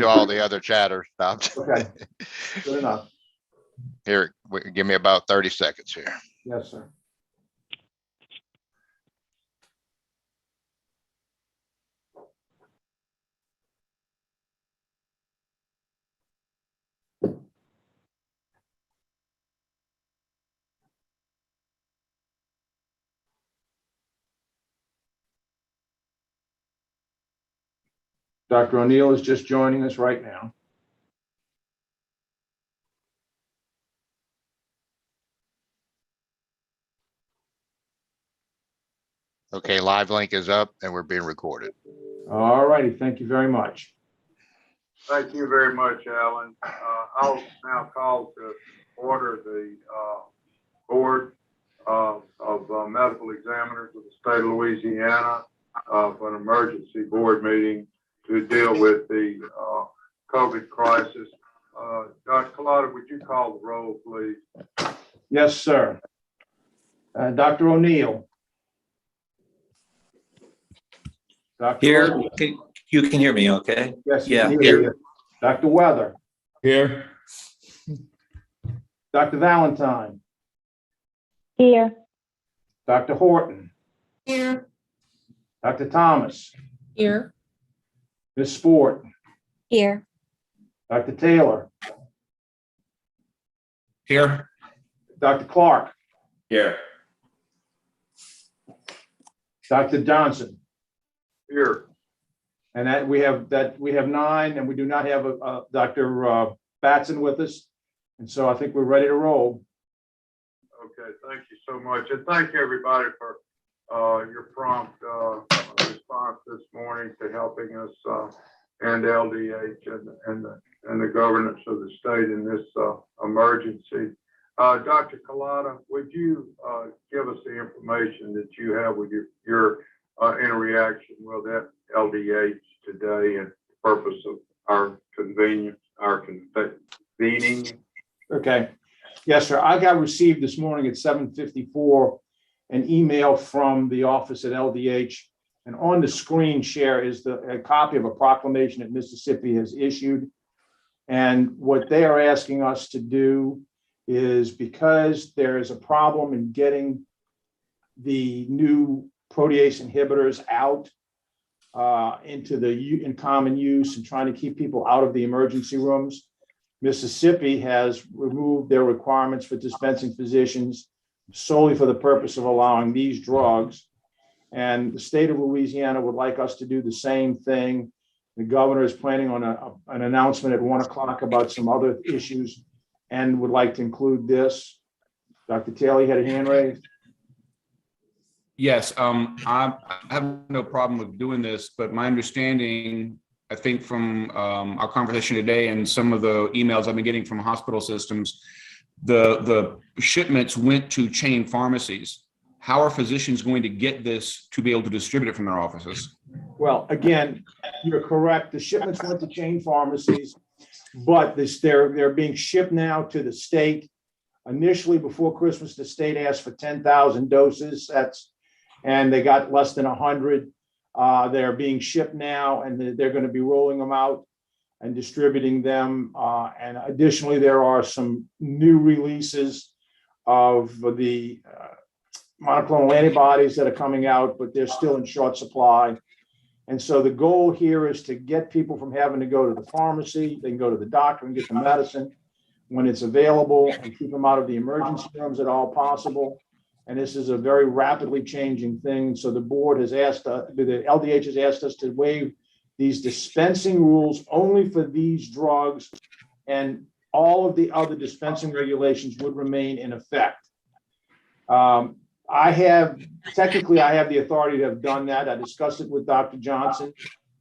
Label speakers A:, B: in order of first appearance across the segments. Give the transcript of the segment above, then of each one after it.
A: to all the other chatter stopped.
B: Okay, good enough.
A: Here, give me about 30 seconds here.
B: Yes, sir. Dr. O'Neill is just joining us right now.
A: Okay, live link is up and we're being recorded.
B: All righty, thank you very much.
C: Thank you very much, Alan. I'll now call to order the Board of Medical Examiners of the state of Louisiana for an emergency board meeting to deal with the COVID crisis. Dr. Collada, would you call the roll, please?
B: Yes, sir. Dr. O'Neill. Dr.
D: Here,
B: O'Neill.
D: you can hear me, okay?
B: Yes,
D: Yeah,
B: you can hear you. Dr. Weather.
E: Here.
B: Dr. Valentine.
F: Here.
B: Dr. Horton.
F: Here.
B: Dr. Thomas.
F: Here.
B: Ms. Sport.
F: Here.
B: Dr. Taylor.
D: Here.
B: Dr. Clark.
D: Here.
B: Dr. Johnson.
C: Here.
B: And we have 9, and we do not have Dr. Batson with us. And so I think we're ready to roll.
C: Okay, thank you so much. And thank you, everybody, for your prompt response this morning to helping us and LDH and the governance of the state in this emergency. Dr. Collada, would you give us the information that you have with your interaction with that LDH today and the purpose of our convening?
B: Okay. Yes, sir. I got received this morning at 7:54 an email from the office at LDH, and on the screen share is a copy of a proclamation that Mississippi has issued. And what they are asking us to do is, because there is a problem in getting the new protease inhibitors out in common use and trying to keep people out of the emergency rooms, Mississippi has removed their requirements for dispensing physicians solely for the purpose of allowing these drugs. And the state of Louisiana would like us to do the same thing. The governor is planning on an announcement at 1 o'clock about some other issues and would like to include this. Dr. Taylor, you had a hand raised?
E: Yes, I have no problem with doing this, but my understanding, I think from our conversation today and some of the emails I've been getting from hospital systems, the shipments went to chain pharmacies. How are physicians going to get this to be able to distribute it from their offices?
B: Well, again, you're correct. The shipments went to chain pharmacies, but they're being shipped now to the state. Initially, before Christmas, the state asked for 10,000 doses. And they got less than 100. They're being shipped now, and they're going to be rolling them out and distributing them. And additionally, there are some new releases of the monoclonal antibodies that are coming out, but they're still in short supply. And so the goal here is to get people from having to go to the pharmacy. They can go to the doctor and get the medicine when it's available and keep them out of the emergency rooms at all possible. And this is a very rapidly changing thing. So the board has asked, the LDH has asked us to waive these dispensing rules only for these drugs, and all of the other dispensing regulations would remain in effect. I have the authority to have done that. I discussed it with Dr. Johnson.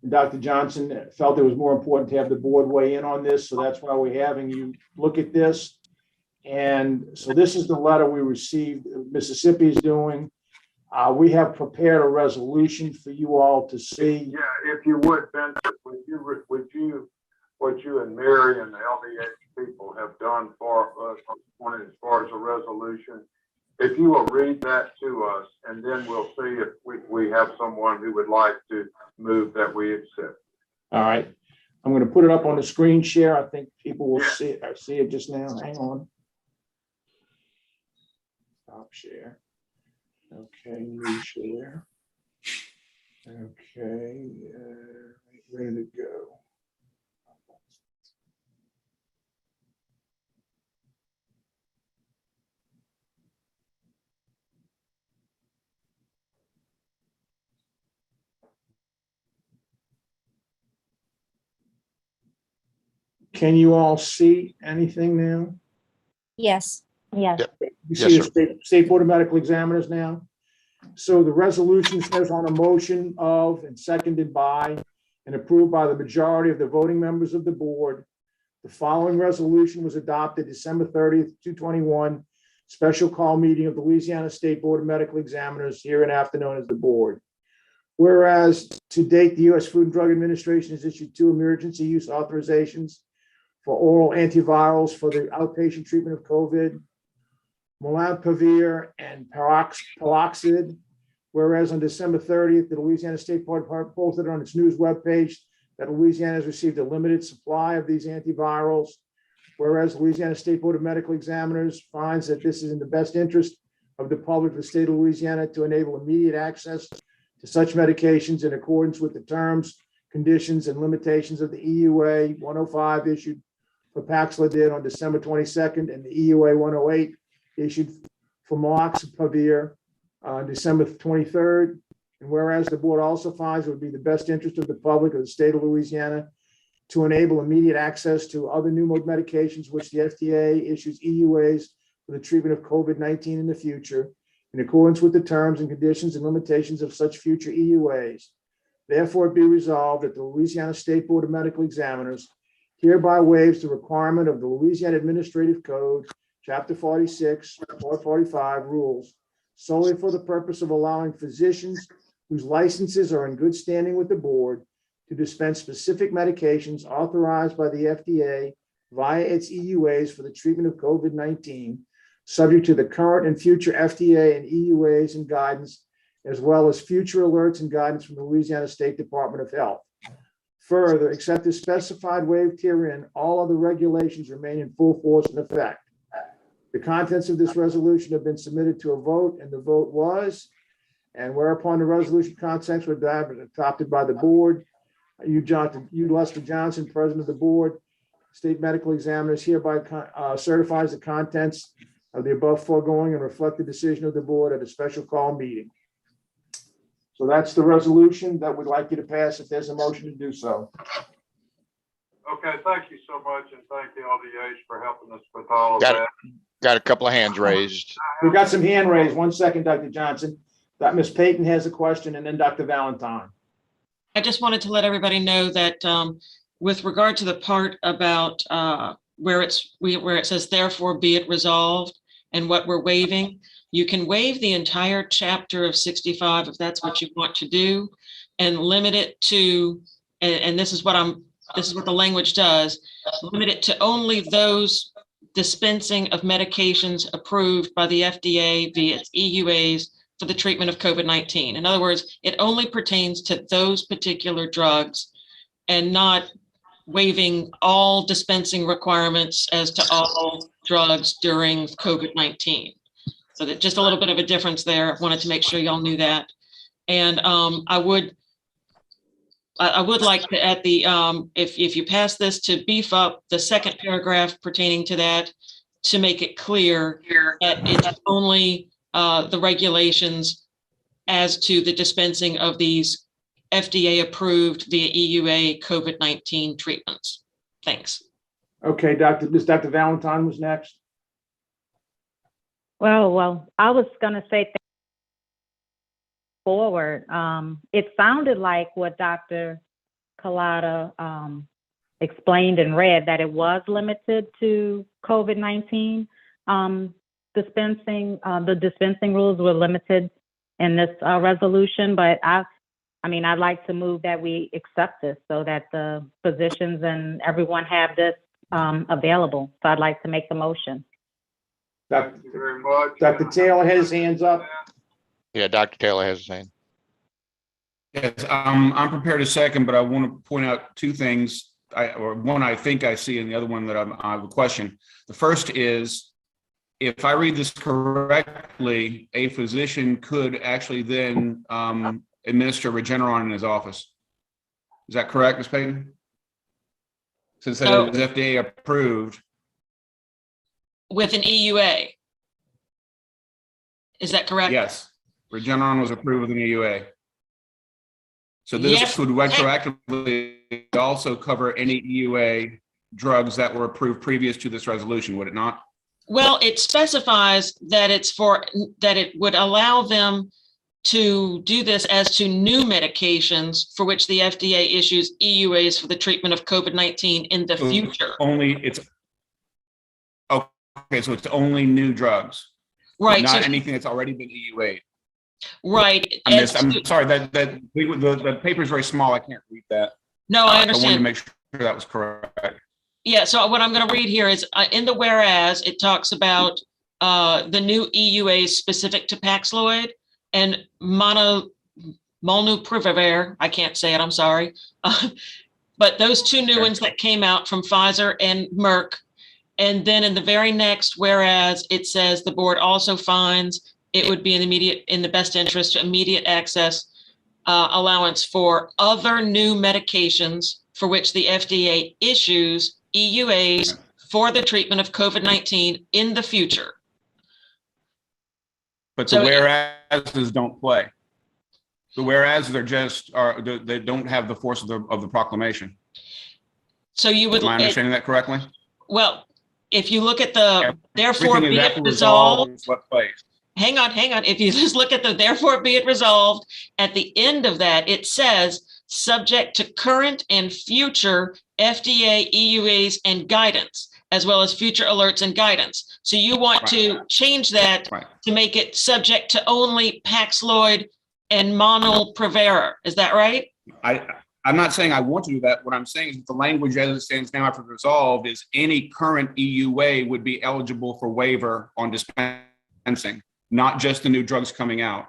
B: And Dr. Johnson felt it was more important to have the board weigh in on this. So that's why we're having you look at this. And so this is the letter we received, Mississippi is doing. We have prepared a resolution for you all to see.
C: Yeah, if you would, Vincent, what you and Mary and the LDH people have done for us as far as a resolution, if you will read that to us, and then we'll see if we have someone who would like to move that we accept.
B: All right. I'm going to put it it up on the screen share. I think people will see it. I see it just now. Hang on. Stop share. Okay, new share. Okay, where did it go? Can you all see anything now?
F: Yes. Yes.
A: Yep.
B: You
A: Yes,
B: see the
A: sir.
B: state board of medical examiners now? So the resolution says on a motion of and seconded by and approved by the majority of the voting members of the board, the following resolution was adopted December 30th, 2021, special call meeting of the Louisiana State Board of Medical Examiners, hereinafter known as the board. Whereas to date, the U.S. Food and Drug Administration has issued 2 emergency use authorizations for oral antivirals for the outpatient treatment of COVID, Molnupiravir and Paroxetine. Whereas on December 30th, the Louisiana State Board posted on its news webpage that Louisiana has received a limited supply of these antivirals. Whereas Louisiana State Board of Medical Examiners finds that this is in the best interest of the public of the state of Louisiana to enable immediate access to such medications in accordance with the terms, conditions, and limitations of the EUA 105 issued for Paxlovid on December 22nd and the EUA 108 issued for Molnupiravir on December 23rd. And whereas the board also finds it would be the best interest of the public of the state of Louisiana to enable immediate access to other new medications which the FDA issues EUAs for the treatment of COVID-19 in the future, in accordance with the terms and conditions and limitations of such future EUAs. Therefore, it be resolved that the Louisiana State Board of Medical Examiners hereby waives the requirement of the Louisiana Administrative Code, Chapter 46, Part 45 rules, solely for the purpose of allowing physicians whose licenses are in good standing with the board to dispense specific medications authorized by the FDA via its EUAs for the treatment of COVID-19, subject to the current and future FDA and EUAs and guidance, as well as future alerts and guidance from the Louisiana State Department of Health. Further, except as specified waived herein, all other regulations remain in full force and effect. The contents of this resolution have been submitted to a vote, and the vote was, and whereupon the resolution contents were adopted by the board, you, Lester Johnson, President of the Board, State Medical Examiners hereby certifies the contents of the above foregoing and reflect the decision of the board at a special call meeting. So that's the resolution that we'd like you to pass if there's a motion to do so.
C: Okay, thank you so much, and thank the LDH for helping us with all of
A: Got it.
C: that.
A: Got a couple of hands raised.
B: We've got some hand raised. 1 second, Dr. Johnson. That Ms. Payton has a question, and then Dr. Valentine.
G: I just wanted to let everybody know that with regard to the part about where it says therefore be it resolved and what we're waiving, you can waive the entire chapter of 65 if that's what you want to do, and limit it to, and this is what the language does, limit it to only those dispensing of medications approved by the FDA via its EUAs for the treatment of COVID-19. In other words, it only pertains to those particular drugs and not waiving all dispensing requirements as to all drugs during COVID-19. So that just a little bit of a difference there. I wanted to make sure y'all knew that. And I would like to, at the, if you pass this, to beef up the second paragraph pertaining to that, to make it clear that it's only the regulations as to the dispensing of these FDA approved via EUA COVID-19 treatments. Thanks.
B: Okay, Dr. Valentine was next.
F: Well, I was gonna say forward. It sounded like what Dr. Collada explained and read, that it was limited to COVID-19 dispensing. The dispensing rules were limited in this resolution, but I'd like to move that we accept this so that the physicians and everyone have this available. So I'd like to make the motion.
C: Thank you very much.
B: Dr. Taylor has his hands up.
A: Yeah, Dr. Taylor has his hand.
E: Yes, I'm prepared to second, but I want to point out 2 things. or one I think I see, and the other one that I have a question. The first is, if I read this correctly, a physician could actually then administer Regeneron in his office. Is that correct, Ms. Payton? Since that is FDA approved.
G: With an EUA. Is that correct?
E: Yes, Regeneron was approved with an EUA. So this
G: Yes.
E: would retroactively also cover any EUA drugs that were approved previous to this resolution, would it not?
G: Well, it specifies that that it would allow them to do this as to new medications for which the FDA issues EUAs for the treatment of COVID-19 in the
E: So
G: future.
E: okay, so it's only new drugs,
G: Right,
E: not
G: so,
E: anything that's already been EUA.
G: right.
E: I'm
G: as to-
E: sorry, the paper's very small. I can't read that.
G: No, I
E: I wanted to
G: understand.
E: make sure that was correct.
G: Yeah, so what I'm going to read here is in the whereas, it talks about the new EUAs specific to Paxlovid and molnupiravir. I can't say it, I'm sorry. But those two new ones that came out from Pfizer and Merck. And then in the very next whereas, it says the board also finds it would be in the best interest to immediate access allowance for other new medications for which the FDA issues EUAs for the treatment of COVID-19 in the future.
E: But
G: So-
E: the whereases don't play. The whereas they don't have the force of the proclamation.
G: So you would,
E: Am I understanding that correctly?
G: well, if you look at the therefore
E: Everything
G: be
E: is
G: it
E: after
G: resolved,
E: is what plays.
G: hang on. If you just look at the therefore be it resolved, at the end of that, it says subject to current and future FDA EUAs and guidance, as well as future alerts and guidance. So you want to change that
E: Right.
G: to make it subject to only Paxlovid and molnupiravir. Is that right?
E: I'm not saying I want to do that. What I'm saying is that the language as it stands now after resolved is any current EUA would be eligible for waiver on dispensing, not just the new drugs coming out.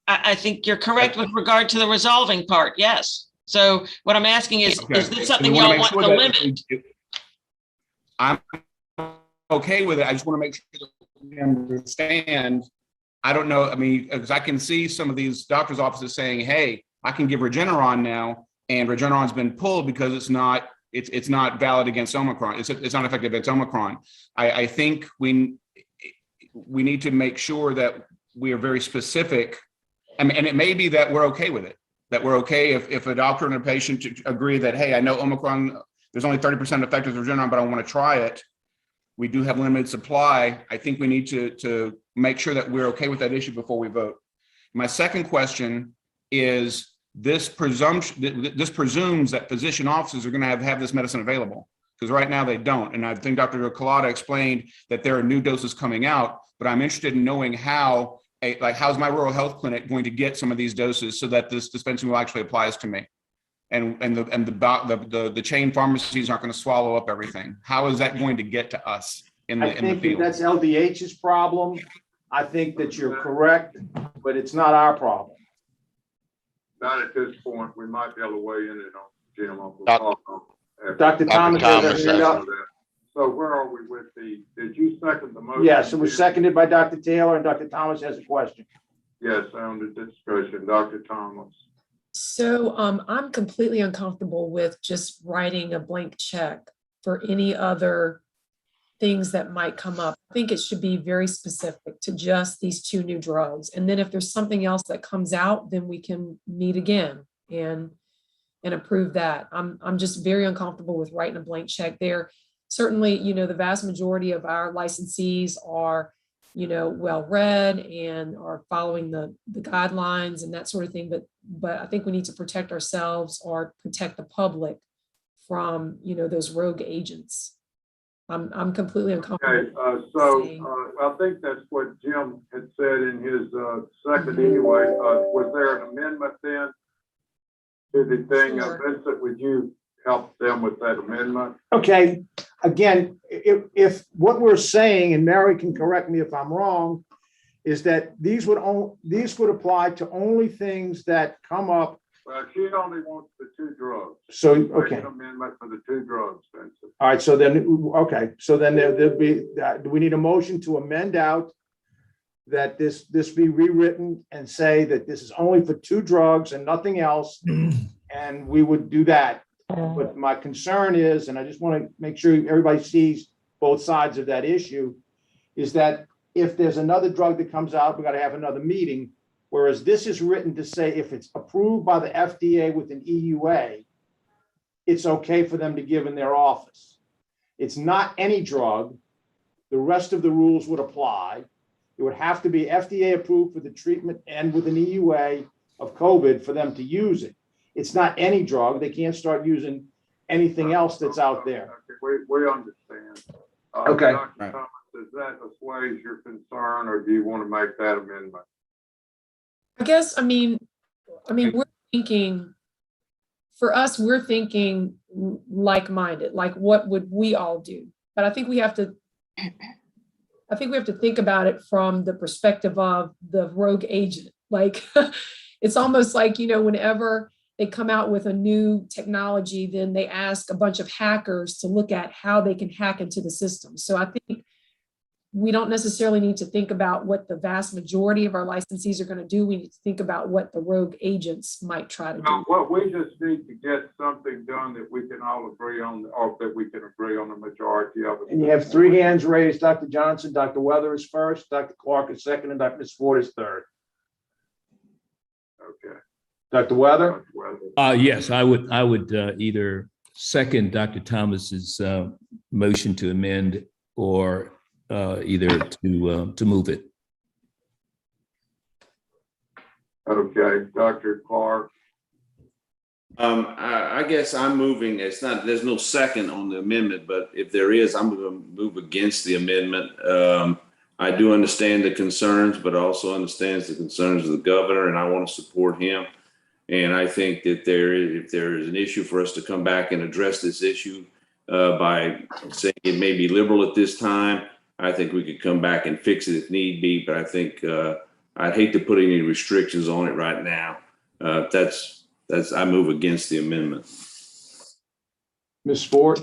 G: I think you're correct with regard to the resolving part. Yes. So what I'm asking is
E: Okay.
G: this
E: We
G: something
E: wanna
G: y'all
E: make
G: want
E: sure
G: to
E: that
G: limit?
E: I'm okay with it. I just want to make sure that we understand. I don't know. I mean, because I can see some of these doctors' offices saying, "Hey, I can give Regeneron now," and Regeneron's been pulled because it's not valid against Omicron. It's not effective against Omicron. I think we need to make sure that we are very specific. I mean, and it may be that we're okay with it. That we're okay if a doctor and a patient agree that, hey, I know Omicron, there's only 30% effective with Regeneron, but I want to try it. We do have limited supply. I think we need to make sure that we're okay with that issue before we vote. My second question is this presumes that physician offices are going to have this medicine available, because right now they don't. And I think Dr. Collada explained that there are new doses coming out, but I'm interested in knowing how's my rural health clinic going to get some of these doses so that this dispensing will actually applies to me, and the chain pharmacies aren't going to swallow up everything. How is that going to get to us in
B: I
E: the
B: think that
E: field?
B: that's LDH's problem. I think that you're correct, but it's not our problem.
C: Not at this point. We might be able to weigh in on Jim.
B: Dr. Thomas has a hand up.
C: So where are we with did you second the motion?
B: Yes, it was seconded by Dr. Taylor, and Dr. Thomas has a question.
C: Yes, on the discussion, Dr. Thomas.
H: So I'm completely uncomfortable with just writing a blank check for any other things that might come up. I think it should be very specific to just these two new drugs. And then if there's something else that comes out, then we can meet again and approve that. I'm just very uncomfortable with writing a blank check there. Certainly, the vast majority of our licensees are, well-read and are following the guidelines and that sort of thing. But I think we need to protect ourselves or protect the public from, those rogue agents. I'm completely uncomfortable.
C: Okay, I think that's what Jim had said in his second anyway. Was there an amendment then to the thing?
H: Sure.
C: Vincent, would you help them with that amendment?
B: Okay, again, if what we're saying, and Mary can correct me if I'm wrong, is that these would apply to only things that come up
C: Well, she only wants the 2 drugs.
B: So,
C: Make
B: okay.
C: an amendment for the 2 drugs, Vincent.
B: All right, so then, okay, so then there'll be, do we need a motion to amend out that this be rewritten and say that this is only for 2 drugs and nothing else? And we would do that. But my concern is, and I just want to make sure everybody sees both sides of that issue, is that if there's another drug that comes out, we got to have another meeting. Whereas this is written to say if it's approved by the FDA with an EUA, it's okay for them to give in their office. It's not any drug. The rest of the rules would apply. It would have to be FDA approved for the treatment and with an EUA of COVID for them to use it. It's not any drug. They can't start using anything else that's out there.
C: Okay, we understand.
B: Okay.
C: Dr. Thomas, does that assuage your concern, or do you want to make that amendment?
H: I guess, I mean, we're thinking, for us, we're thinking like-minded, like what would we all do? But I think we have to think about it from the perspective of the rogue agent. Like, it's almost like, whenever they come out with a new technology, then they ask a bunch of hackers to look at how they can hack into the system. So I think we don't necessarily need to think about what the vast majority of our licensees are going to do. We need to think about what the rogue agents might try to do.
C: Well, we just need to get something done that we can all agree on, or that we can agree on the majority of it.
B: And you have 3 hands raised, Dr. Johnson, Dr. Weather is first, Dr. Clark is second, and Ms. Ford is third.
C: Okay.
B: Dr. Weather?
C: Dr. Weather.
I: Yes, I would either second Dr. Thomas's motion to amend or either to move it.
C: Okay, Dr. Clark.
J: I guess I'm moving, there's no second on the amendment, but if there is, I'm going to move against the amendment. I do understand the concerns, but also understands the concerns of the governor, and I want to support him. And I think that if there is an issue for us to come back and address this issue by saying it may be liberal at this time, I think we could come back and fix it if need be. But I think I'd hate to put any restrictions on it right now. I move against the amendment.
B: Ms. Ford?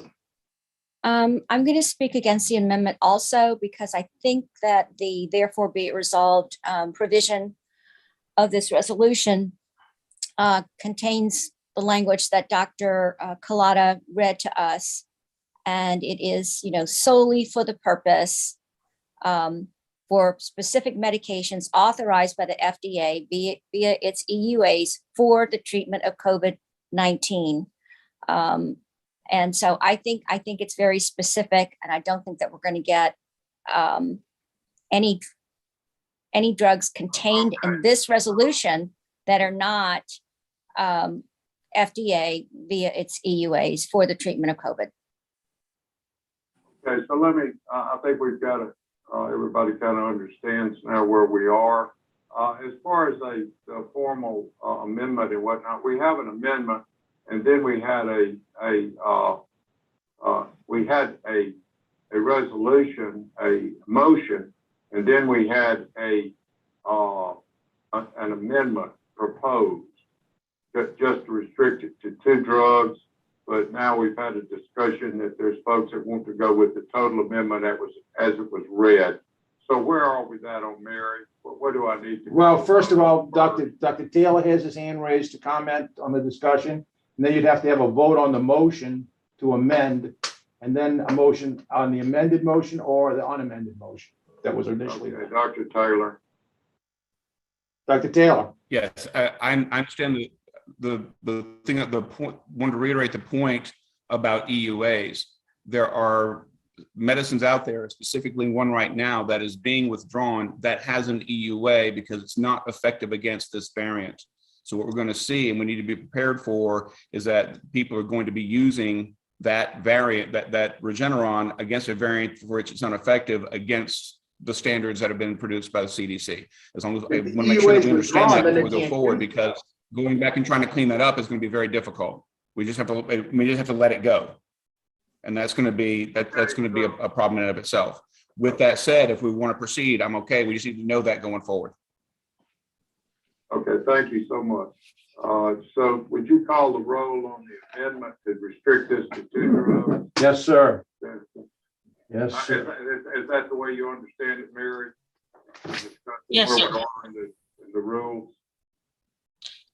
K: I'm going to speak against the amendment also because I think that the therefore be it resolved provision of this resolution contains the language that Dr. Collada read to us. And it is, solely for the purpose for specific medications authorized by the FDA via its EUAs for the treatment of COVID-19. And so I think it's very specific, and I don't think that we're going to get any drugs contained in this resolution that are not FDA via its EUAs for the treatment of COVID.
C: Okay, so I think we've got to, everybody kind of understands now where we are. As far as a formal amendment and whatnot, we have an amendment, and then we had a resolution, a motion, and then we had an amendment proposed just to restrict it to 2 drugs. But now we've had a discussion that there's folks that want to go with the total amendment that was as it was read. So where are we at on Mary? What do I need to?
B: Well, first of all, Dr. Taylor has his hand raised to comment on the discussion. And then you'd have to have a vote on the motion to amend, and then a motion on the amended motion or the unamended motion that was initially.
C: Okay, Dr. Taylor.
B: Dr. Taylor.
E: Yes, I understand the thing at the point, want to reiterate the point about EUAs. There are medicines out there, specifically one right now that is being withdrawn that has an EUA because it's not effective against this variant. So what we're going to see, and we need to be prepared for, is that people are going to be using that variant, that Regeneron, against a variant for which it's not effective against the standards that have been produced by the CDC. As long as I want to make sure that we understand that before we go forward, because going back and trying to clean that up is going to be very difficult. We just have to let it go, and that's going to be a problem in and of itself. With that said, if we want to proceed, I'm okay. We just need to know that going forward.
C: Okay, thank you so much. So would you call the roll on the amendment to restrict this to 2 drugs?
B: Yes, sir.
C: Is
B: Yes, sir.
C: is that the way you understand it, Mary?
G: Yes,
C: Where
G: sir.
C: we're going in the rules?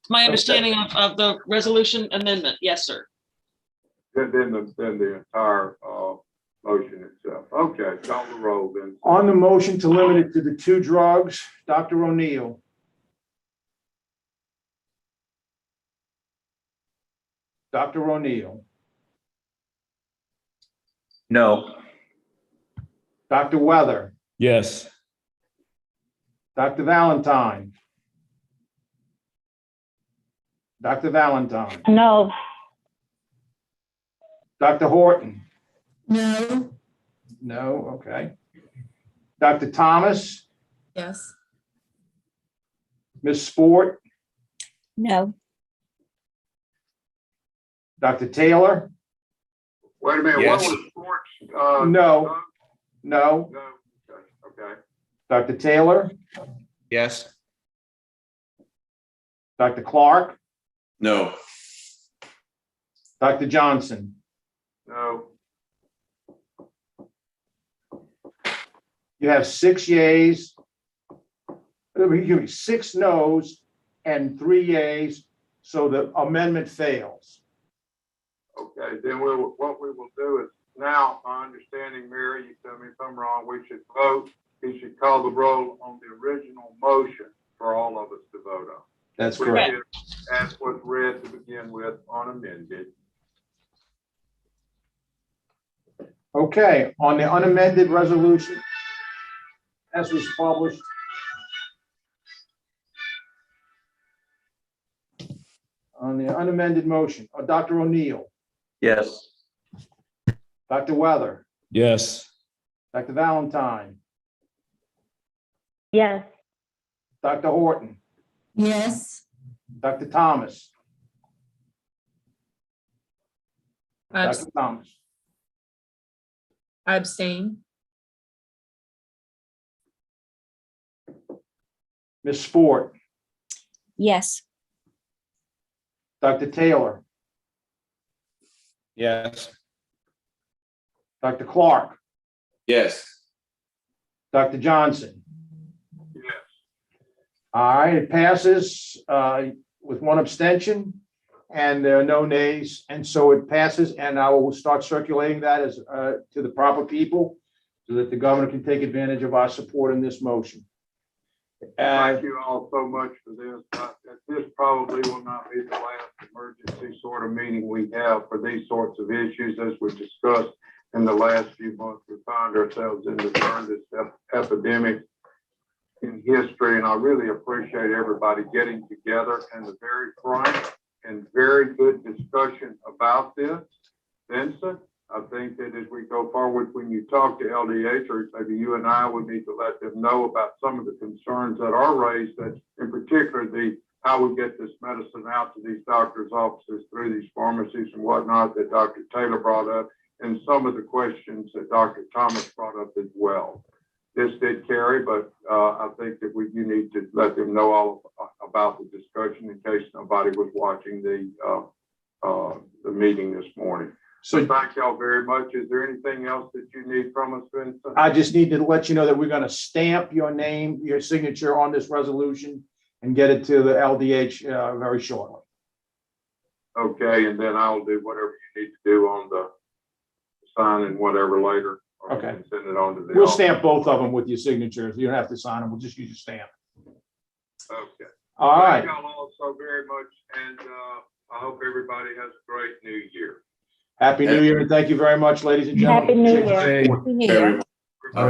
G: My understanding of the resolution amendment, yes, sir.
C: Then the entire motion itself. Okay, call the roll then.
B: On the motion to limit it to the 2 drugs, Dr. O'Neill. Dr. O'Neill,
D: No.
B: Dr. Weather,
I: Yes.
B: Dr. Valentine. Dr. Valentine,
F: No.
B: Dr. Horton.
H: No.
B: No, okay. Dr. Thomas,
H: Yes.
B: Ms. Sport,
K: No.
B: Dr. Taylor.
C: Wait a minute, what
D: Yes.
C: was sports?
B: No. No,
C: No, okay.
B: Dr. Taylor,
E: Yes.
B: Dr. Clark,
J: No.
B: Dr. Johnson.
C: No,
B: You have 6 yays. Excuse me, 6 noes and 3 yays, so the amendment fails.
C: okay, then what we will do is now, my understanding, Mary, you tell me if I'm wrong, we should vote. He should call the roll on the original motion for all of us to vote on.
B: That's
C: Which
B: correct.
C: is, as was read to begin with on amended.
B: Okay, on the unamended resolution, as was published. On the unamended motion, Dr. O'Neill,
D: Yes.
B: Dr. Weather,
I: Yes.
B: Dr. Valentine,
F: Yes.
B: Dr. Horton,
H: Yes.
B: Dr. Thomas,
H: I
B: Dr. Thomas,
H: abstain.
B: Ms. Sport,
K: Yes.
B: Dr. Taylor,
E: Yes.
B: Dr. Clark,
J: Yes.
B: Dr. Johnson.
C: Yes.
B: All right, it passes with 1 abstention, and there are no nays, and so it passes, and I will start circulating that as to the proper people so that the governor can take advantage of our support in this motion.
C: Thank you all so much for this. This probably will not be the last emergency sort of meeting we have for these sorts of issues. As we discussed in the last few months, we find ourselves in the furthest epidemic in history, and I really appreciate everybody getting together and the very frank and very good discussion about this. Vincent, I think that as we go forward, when you talk to LDH, or maybe you and I would need to let them know about some of the concerns that are raised, that in particular, how we get this medicine out to these doctors' offices through these pharmacies and whatnot that Dr. Taylor brought up, and some of the questions that Dr. Thomas brought up as well. This did carry, but I think that you need to let them know all about the discussion in case nobody was watching the meeting this morning. So thank y'all very much. Is there anything else that you need from us, Vincent?
B: I just need to let you know that we're going to stamp your name, your signature on this resolution and get it to the LDH very shortly.
C: Okay, and then I'll do whatever you need to do on the sign and whatever later. Or you
B: Okay.
C: can send it on to the.
B: We'll
C: office.
B: stamp both of them with your signatures. You don't have to sign them. We'll just use your stamp.
C: Okay.
B: All right.
C: Thank y'all all so very much, and I hope everybody has a great new year.
B: Happy New Year, and thank you very much, ladies and gentlemen.
F: Happy New
B: Appreciate your
F: Year.
B: support.
K: Happy New Year.